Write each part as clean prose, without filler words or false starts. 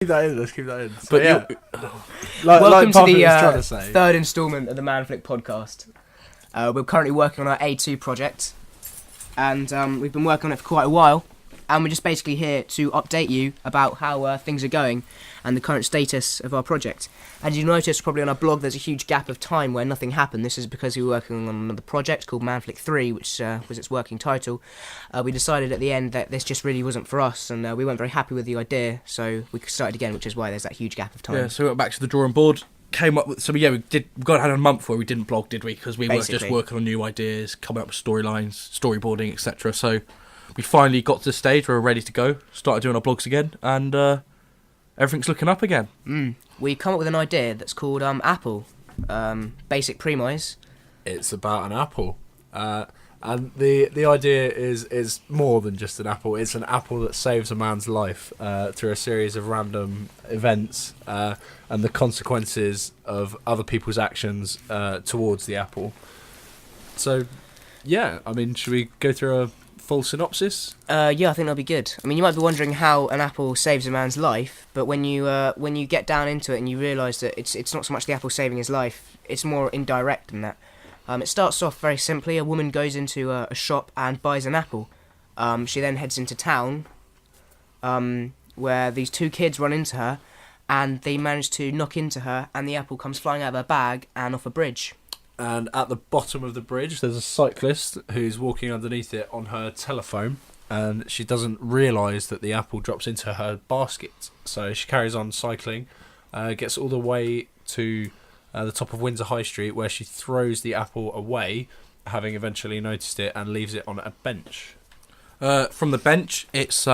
Keep that in. Let's keep that in. So, But yeah, welcome to Parfit was trying the to say. third instalment of the ManFlick podcast. We're currently working on our A2 project, and we've been working on it for quite a while. And we're just basically here to update you about how things are going and the current status of our project. As you noticed probably on our blog, there's a huge gap of time where nothing happened. This is because we were working on another project called ManFlick 3, which was its working title. We decided at the end that this just really wasn't for us, and we weren't very happy with the idea, so we started again, which is why there's that huge gap of time. Yeah, so we went back to the drawing board, came up with... So, yeah, we had a month where we didn't blog, did we? Because we were just working on new ideas, coming up with storylines, storyboarding, etc. So... we finally got to the stage where we're ready to go, started doing our blogs again, and everything's looking up again. We come up with an idea that's called Apple, basic premise. It's about an apple. And the idea is more than just an apple. It's an apple that saves a man's life through a series of random events and the consequences of other people's actions towards the apple. So, yeah, I mean, should we go through a full synopsis? Yeah, I think that'll be good. I mean, you might be wondering how an apple saves a man's life, but when you get down into it and you realise that it's not so much the apple saving his life, it's more indirect than that. It starts off very simply. A woman goes into a shop and buys an apple. She then heads into town, where these two kids run into her, and they manage to knock into her, and the apple comes flying out of her bag and off a bridge. And at the bottom of the bridge, there's a cyclist who's walking underneath it on her telephone, and she doesn't realise that the apple drops into her basket. So she carries on cycling, gets all the way to the top of Windsor High Street, where she throws the apple away, having eventually noticed it, and leaves it on a bench. From the bench, it's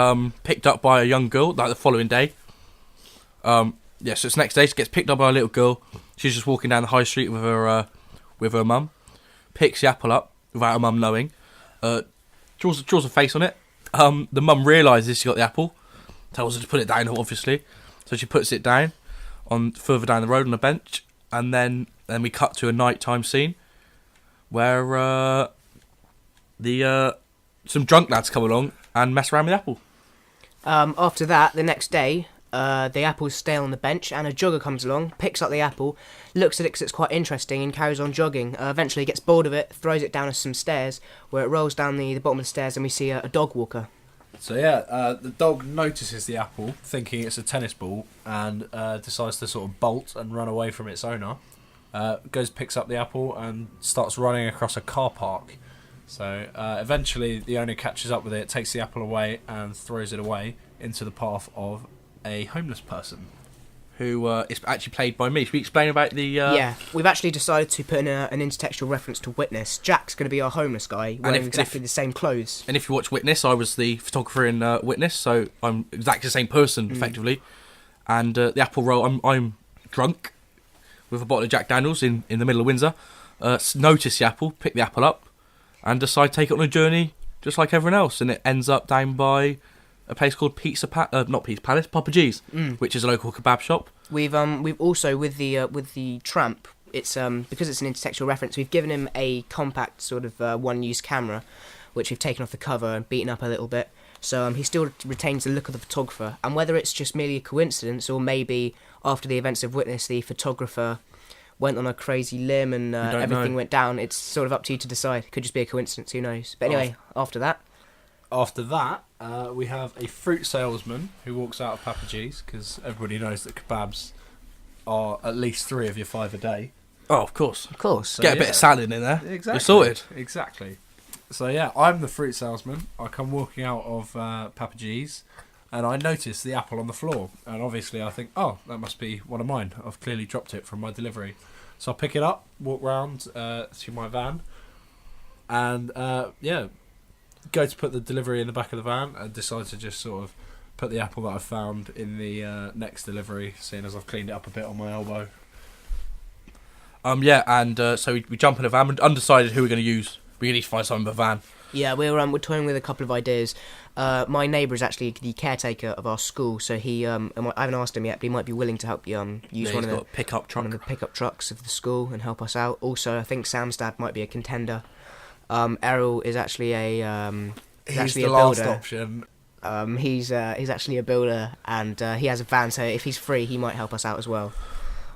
picked up by a young girl, like the following day. So it's next day, she gets picked up by a little girl. She's just walking down the high street with her mum, picks the apple up without her mum knowing, draws a face on it. The mum realises she got the apple, tells her to put it down, obviously, so she puts it down on further down the road on a bench, and then we cut to a nighttime scene where some drunk lads come along and mess around with the apple. After that, the next day, the apple's stale on the bench, and a jogger comes along, picks up the apple, looks at it because it's quite interesting, and carries on jogging. Eventually gets bored of it, throws it down some stairs, where it rolls down the bottom of the stairs, and we see a dog walker. So yeah, the dog notices the apple, thinking it's a tennis ball, and decides to sort of bolt and run away from its owner. Picks up the apple and starts running across a car park. So eventually the owner catches up with it, takes the apple away, and throws it away into the path of a homeless person. Who is actually played by me. Should we explain about the... Yeah, we've actually decided to put in an intertextual reference to Witness. Jack's going to be our homeless guy, wearing exactly the same clothes. And if you watch Witness, I was the photographer in Witness, so I'm exactly the same person, effectively. And the apple roll, I'm drunk, with a bottle of Jack Daniels in the middle of Windsor, notice the apple, pick the apple up, and decide to take it on a journey, just like everyone else. And it ends up down by... a place called Papa G's, which is a local kebab shop. We've also with the tramp. It's because it's an intertextual reference. We've given him a compact sort of one-use camera, which we've taken off the cover and beaten up a little bit. So he still retains the look of the photographer. And whether it's just merely a coincidence, or maybe after the events of Witness, the photographer went on a crazy limb and everything went down. It's sort of up to you to decide. It could just be a coincidence. Who knows? But anyway, after that. We have a fruit salesman who walks out of Papa G's, because everybody knows that kebabs are at least 3 of your 5 a day. Oh, of course. Of course. Get a bit of salad in there. Exactly. You're sorted. Exactly. So yeah, I'm the fruit salesman. I come walking out of Papa G's, and I notice the apple on the floor. And obviously I think, oh, that must be one of mine. I've clearly dropped it from my delivery. So I pick it up, walk round to my van, and go to put the delivery in the back of the van, and decide to just sort of put the apple that I found in the next delivery, seeing as I've cleaned it up a bit on my elbow. So we jump in a van, undecided who we're going to use. We need to find someone in the van. Yeah, we're toying with a couple of ideas. My neighbour is actually the caretaker of our school, so he I haven't asked him yet, but he might be willing to help use one of the pickup trucks of the school and help us out. Also, I think Sam's dad might be a contender. Errol is actually He's a the last builder. option. He's actually a builder, and he has a van. So if he's free, he might help us out as well.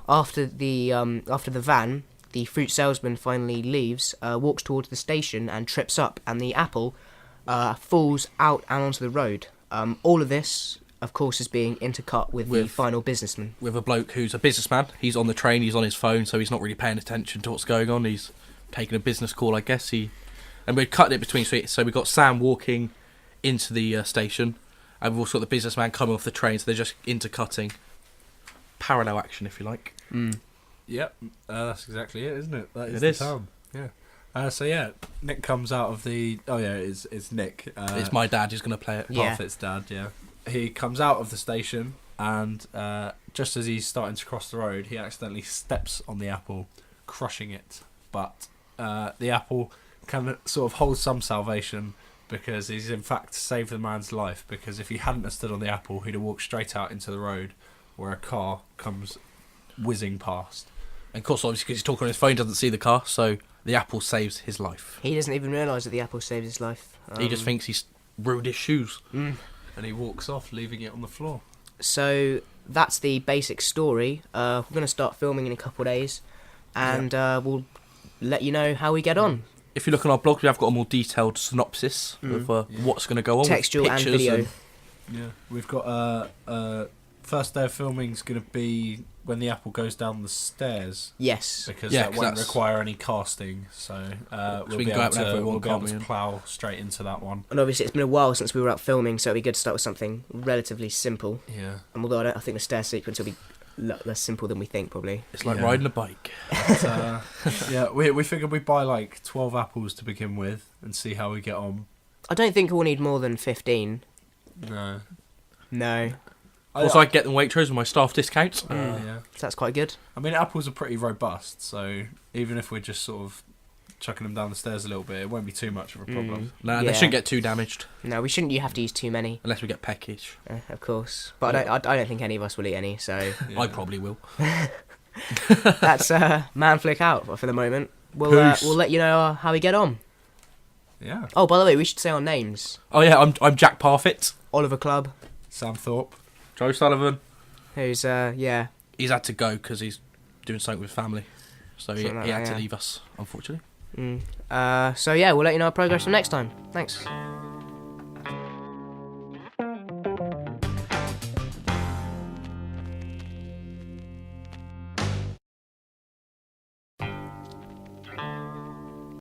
After the van, the fruit salesman finally leaves, walks towards the station, and trips up, and the apple falls out and onto the road. All of this, of course, is being intercut with the final businessman. With a bloke who's a businessman. He's on the train, he's on his phone, so he's not really paying attention to what's going on. He's taking a business call, I guess. And we're cutting it between, so we've got Sam walking into the station, and we've also got the businessman coming off the train, so they're just intercutting. Parallel action, if you like. Yep, that's exactly it, isn't it? That is It the is. town. Yeah. Nick comes out of the. Oh yeah, it's Nick. It's my dad who's going to play it. Yeah. Parfit's dad. Yeah, he comes out of the station, and just as he's starting to cross the road, he accidentally steps on the apple, crushing it. But the apple can sort of hold some salvation, because he's in fact saved the man's life. Because if he hadn't have stood on the apple, he'd have walked straight out into the road, where a car comes whizzing past. And of course, obviously, because he's talking on his phone, doesn't see the car, so the apple saves his life. He doesn't even realise that the apple saved his life. He just thinks he's ruined his shoes. And he walks off, leaving it on the floor. So that's the basic story. We're going to start filming in a couple of days, and we'll let you know how we get on. If you look on our blog, we have got a more detailed synopsis of what's going to go on. Textual and video. Yeah, we've got first day of filming is going to be when the apple goes down the stairs. Yes. Because Yeah, that 'cause won't that's- require any casting, so we'll we be can go able out whenever we to, want, can't we? plough straight into that one. And obviously it's been a while since we were out filming, so it'd be good to start with something relatively simple. Yeah. And although I think the stair sequence will be less simple than we think, probably. It's like Yeah. riding a bike. But, yeah, we figured we'd buy like 12 apples to begin with and see how we get on. I don't think we'll need more than 15. No. No. Also, I get them Waitrose with my staff discounts. Yeah. So that's quite good. I mean, apples are pretty robust, so even if we're just sort of chucking them down the stairs a little bit, it won't be too much of a problem. No, Yeah. they shouldn't get too damaged, No, we shouldn't. You have to use too many, unless we get peckage. of course. But I don't think any of us will eat any, so Yeah. I probably will. that's ManFlick out for the moment. We'll let you know how we get on. Yeah. Oh, by the way, we should say our names. Oh yeah, I'm Jack Parfit. Oliver Clubb, Sam Thorpe. Joe Sullivan. who's He's had to go because he's doing something with family, so he Something like had that, to yeah. leave us, unfortunately. So yeah, we'll let you know our progress from next time. Thanks.